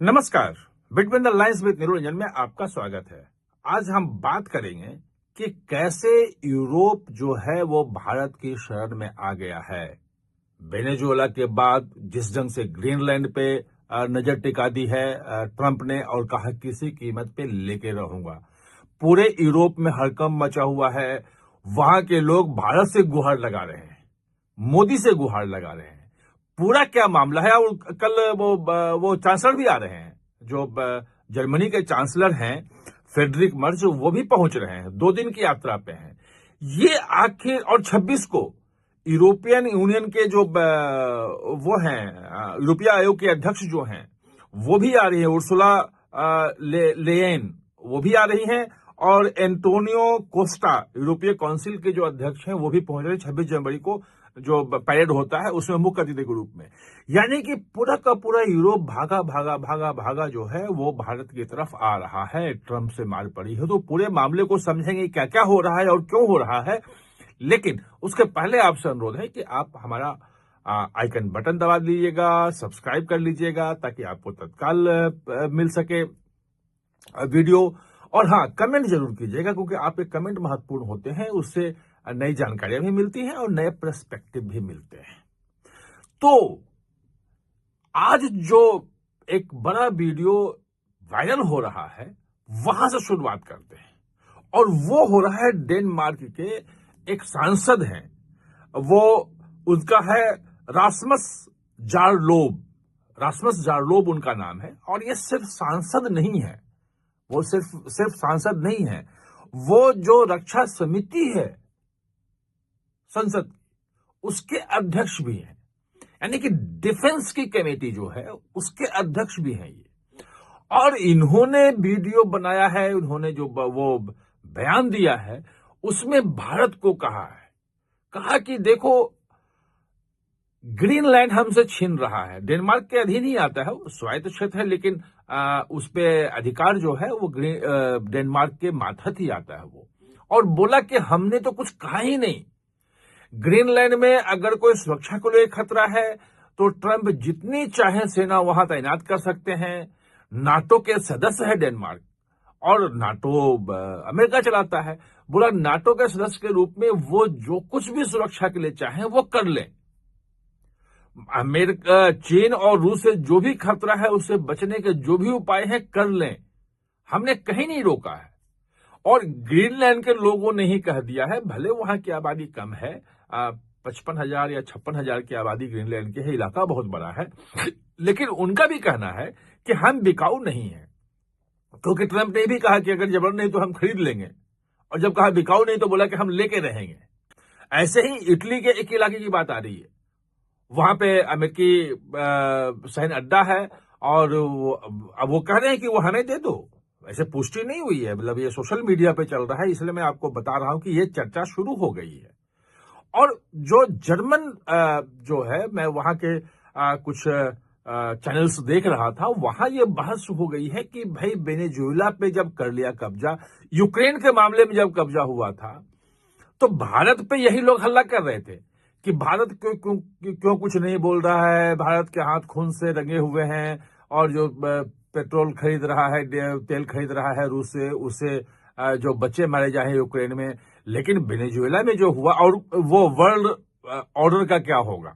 नमस्कार। Between the lines with Niranjan में आपका स्वागत है। आज हम बात करेंगे कि कैसे यूरोप जो है वो भारत की शरण में आ गया है। वेनेजुएला के बाद जिस ढंग से ग्रीनलैंड पे नजर टिका दी है ट्रंप ने और कहा किसी कीमत पे लेके रहूंगा। पूरे यूरोप में हड़कंप मचा हुआ है। वहां के लोग भारत से गुहार लगा रहे हैं, मोदी से गुहार लगा रहे हैं। पूरा क्या मामला है। और कल वो चांसलर भी आ रहे हैं, जो जर्मनी के चांसलर हैं फ्रेडरिक मर्ज, वो भी पहुंच रहे हैं, 2 दिन की यात्रा पे हैं। ये आखिर और 26 को यूरोपियन यूनियन के जो वो हैं यूरोपीय आयोग के अध्यक्ष जो हैं वो भी आ रही है, उर्सुला लेयेन वो भी आ रही हैं, और एंटोनियो कोस्टा यूरोपीय काउंसिल के जो अध्यक्ष हैं वो भी पहुंच रहे हैं 26 जनवरी को जो परेड होता है उसमें मुख्य अतिथि के रूप में। यानी कि पूरा का पूरा यूरोप भागा भागा भागा भागा जो है वो भारत की तरफ आ रहा है। ट्रंप से मार पड़ी है। तो पूरे मामले को समझेंगे क्या क्या हो रहा है और क्यों हो रहा है। लेकिन उसके पहले आपसे अनुरोध है कि आप हमारा आइकन बटन दबा लीजिएगा, सब्सक्राइब कर लीजिएगा ताकि आपको तत्काल मिल सके वीडियो। और हाँ, कमेंट जरूर कीजिएगा क्योंकि आपके कमेंट महत्वपूर्ण होते हैं, उससे नई जानकारियां भी मिलती हैं और नए पर्सपेक्टिव भी मिलते हैं। तो आज जो एक बड़ा वीडियो वायरल हो रहा है वहां से शुरुआत करते हैं, और वो हो रहा है डेनमार्क के एक सांसद हैं, वो उनका है रास्मस जारलोब उनका नाम है। और ये सिर्फ सांसद नहीं है, वो सिर्फ सांसद नहीं है, वो जो रक्षा समिति है संसद उसके अध्यक्ष भी हैं, यानी कि डिफेंस की कमेटी जो है उसके अध्यक्ष भी हैं ये। और इन्होंने वीडियो बनाया है, उन्होंने जो वो बयान दिया है उसमें भारत को कहा कि देखो ग्रीनलैंड हमसे छीन रहा है। डेनमार्क के अधीन ही आता है, स्वायत्त क्षेत्र है, लेकिन उस पे अधिकार जो है वो डेनमार्क के मातहत ही आता है वो। और बोला कि हमने तो कुछ कहा ही नहीं। ग्रीनलैंड में अगर कोई सुरक्षा को लेकर खतरा है तो ट्रंप जितनी चाहे सेना वहां तैनात कर सकते हैं। नाटो के सदस्य है डेनमार्क, और नाटो अमेरिका चलाता है। बोला नाटो के सदस्य के रूप में वो जो कुछ भी सुरक्षा के लिए चाहे वो कर लें। अमेरिका, चीन और रूस से जो भी खतरा है उससे बचने के जो भी उपाय हैं कर लें, हमने कहीं नहीं रोका है। और ग्रीनलैंड के लोगों ने ही कह दिया है, भले वहां की आबादी कम है, 55,000 या 56,000 की आबादी ग्रीनलैंड की है, इलाका बहुत बड़ा है, लेकिन उनका भी कहना है कि हम बिकाऊ नहीं है। क्योंकि ट्रंप ने भी कहा कि अगर जबर नहीं तो हम खरीद लेंगे, और जब कहा बिकाऊ नहीं तो बोला कि हम लेके रहेंगे। ऐसे ही इटली के एक इलाके की बात आ रही है, वहां पे अमेरिकी सैन्य अड्डा है, और अब वो कह रहे हैं कि वो हमें दे दो। वैसे पुष्टि नहीं हुई है, मतलब ये सोशल मीडिया पे चल रहा है, इसलिए मैं आपको बता रहा हूं कि ये चर्चा शुरू हो गई है। और जो जर्मन जो है, मैं वहां के कुछ चैनल्स देख रहा था, वहां ये बहस हो गई है कि भाई वेनेजुएला पे जब कर लिया कब्जा, यूक्रेन के मामले में जब कब्जा हुआ था, तो भारत पे यही लोग हल्ला कर रहे थे कि भारत क्यों कुछ नहीं बोल रहा है, भारत के हाथ खून से रंगे हुए हैं, और जो पेट्रोल खरीद रहा है, तेल खरीद रहा है रूस से, उससे जो बच्चे मारे जाए यूक्रेन में। लेकिन वेनेजुएला में जो हुआ, और वो वर्ल्ड ऑर्डर का क्या होगा,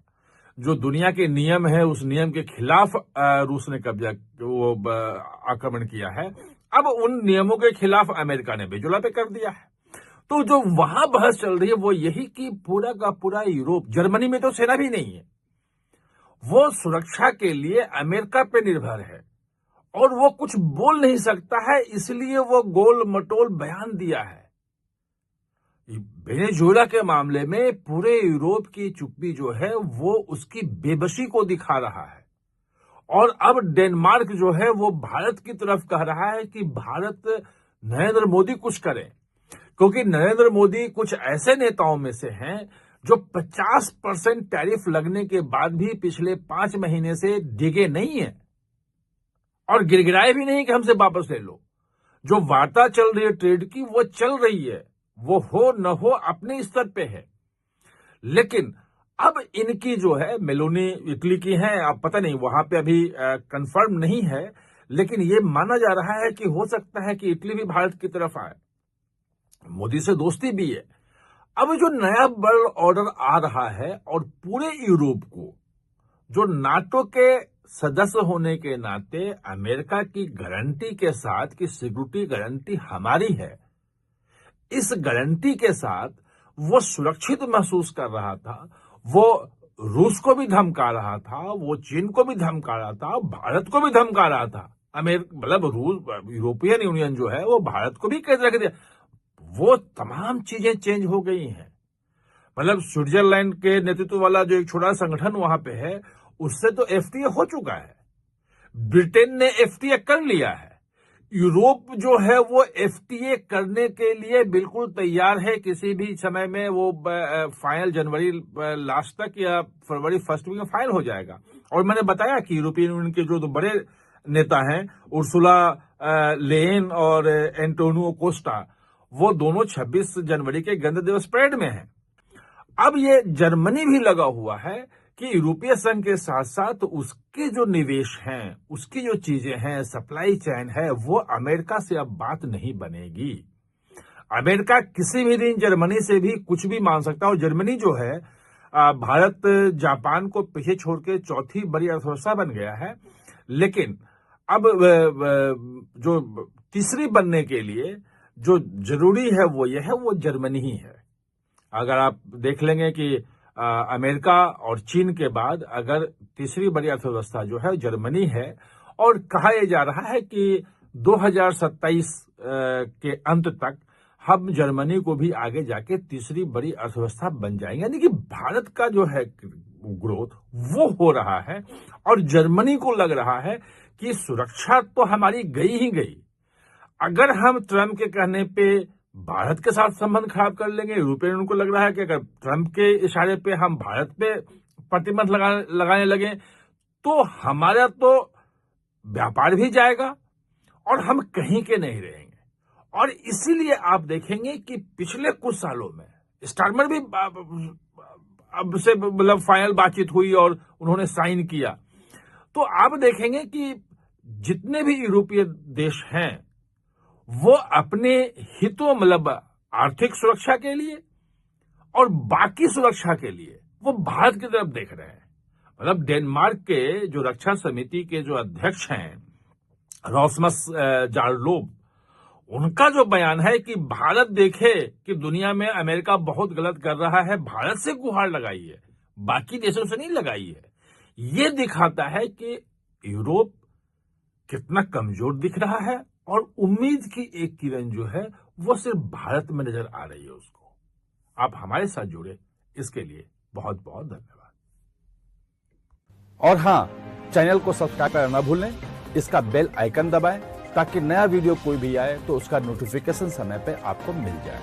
जो दुनिया के नियम है उस नियम के खिलाफ रूस ने कब्जा वो आक्रमण किया है। अब उन नियमों के खिलाफ अमेरिका ने वेनेजुएला पे कर दिया है। तो जो वहां बहस चल रही है वो यही कि पूरा का पूरा यूरोप, जर्मनी में तो सेना भी नहीं है, वो सुरक्षा के लिए अमेरिका पे निर्भर है, और वो कुछ बोल नहीं सकता है, इसलिए वो गोल मटोल बयान दिया है। वेनेजुएला के मामले में पूरे यूरोप की चुप्पी जो है वो उसकी बेबसी को दिखा रहा है। और अब डेनमार्क जो है वो भारत की तरफ कह रहा है कि भारत, नरेंद्र मोदी कुछ करें, क्योंकि नरेंद्र मोदी कुछ ऐसे नेताओं में से हैं जो 50% टैरिफ लगने के बाद भी पिछले 5 महीने से डिगे नहीं है, और गिड़गिड़ाए भी नहीं कि हमसे वापस ले लो। जो वार्ता चल रही है ट्रेड की, वो चल रही है, वो हो न हो अपने स्तर पे है। लेकिन अब इनकी जो है, मेलोनी इटली की हैं, अब पता नहीं, वहां पे अभी कंफर्म नहीं है, लेकिन ये माना जा रहा है कि हो सकता है कि इटली भी भारत की तरफ आए। मोदी से दोस्ती भी है। अब जो नया वर्ल्ड ऑर्डर आ रहा है और पूरे यूरोप को जो नाटो के सदस्य होने के नाते अमेरिका की गारंटी के साथ कि सिक्योरिटी गारंटी हमारी है, इस गारंटी के साथ वो सुरक्षित महसूस कर रहा था। वो रूस को भी धमका रहा था, वो चीन को भी धमका रहा था, भारत को भी धमका रहा था। मतलब रूस, यूरोपियन यूनियन जो है वो भारत को भी कह रख दिया। वो तमाम चीजें चेंज हो गई हैं। मतलब स्विट्जरलैंड के नेतृत्व वाला जो एक छोटा संगठन वहां पे है, उससे तो एफटीए हो चुका है। ब्रिटेन ने एफटीए कर लिया है। यूरोप जो है वो एफटीए करने के लिए बिल्कुल तैयार है। किसी भी समय में वो फाइनल जनवरी लास्ट तक या फरवरी फर्स्ट वीक में फाइनल हो जाएगा। और मैंने बताया कि यूरोपियन यूनियन के जो बड़े नेता हैं, उर्सुला लेन और एंटोनियो कोस्टा, वो दोनों 26 जनवरी के गणतंत्र दिवस परेड में हैं। अब ये जर्मनी भी लगा हुआ है कि यूरोपीय संघ के साथ साथ उसके जो निवेश हैं, उसकी जो चीजें हैं, सप्लाई चेन है, वो अमेरिका से अब बात नहीं बनेगी। अमेरिका किसी भी दिन जर्मनी से भी कुछ भी मांग सकता है। और जर्मनी जो है भारत जापान को पीछे छोड़ के चौथी बड़ी अर्थव्यवस्था बन गया है। लेकिन अब जो तीसरी बनने के लिए जो जरूरी है वो यह है, वो जर्मनी ही है। अगर आप देख लेंगे कि अमेरिका और चीन के बाद अगर तीसरी बड़ी अर्थव्यवस्था जो है जर्मनी है, और कहा यह जा रहा है कि 2027 के अंत तक हम जर्मनी को भी आगे जाके तीसरी बड़ी अर्थव्यवस्था बन जाएंगे। यानी कि भारत का जो है ग्रोथ वो हो रहा है और जर्मनी को लग रहा है कि सुरक्षा तो हमारी गई ही गई। अगर हम ट्रंप के कहने पे भारत के साथ संबंध खराब कर लेंगे, यूरोपियन यूनियन को लग रहा है कि अगर ट्रंप के इशारे पे हम भारत पे प्रतिबंध लगाने लगे तो हमारा तो व्यापार भी जाएगा और हम कहीं के नहीं रहेंगे। और इसीलिए आप देखेंगे कि पिछले कुछ सालों में स्टारमर भी अब से मतलब फाइनल बातचीत हुई और उन्होंने साइन किया। तो आप देखेंगे कि जितने भी यूरोपीय देश हैं वो अपने हितों, मतलब आर्थिक सुरक्षा के लिए और बाकी सुरक्षा के लिए वो भारत की तरफ देख रहे हैं। मतलब डेनमार्क के जो रक्षा समिति के जो अध्यक्ष हैं रासमस जारलोब, उनका जो बयान है कि भारत देखे कि दुनिया में अमेरिका बहुत गलत कर रहा है, भारत से गुहार लगाई है, बाकी देशों से नहीं लगाई है। ये दिखाता है कि यूरोप कितना कमजोर दिख रहा है और उम्मीद की एक किरण जो है वो सिर्फ भारत में नजर आ रही है उसको। आप हमारे साथ जुड़े, इसके लिए बहुत बहुत धन्यवाद। और हाँ, चैनल को सब्सक्राइब करना ना भूलें, इसका बेल आइकन दबाएं ताकि नया वीडियो कोई भी आए तो उसका नोटिफिकेशन समय पे आपको मिल जाए।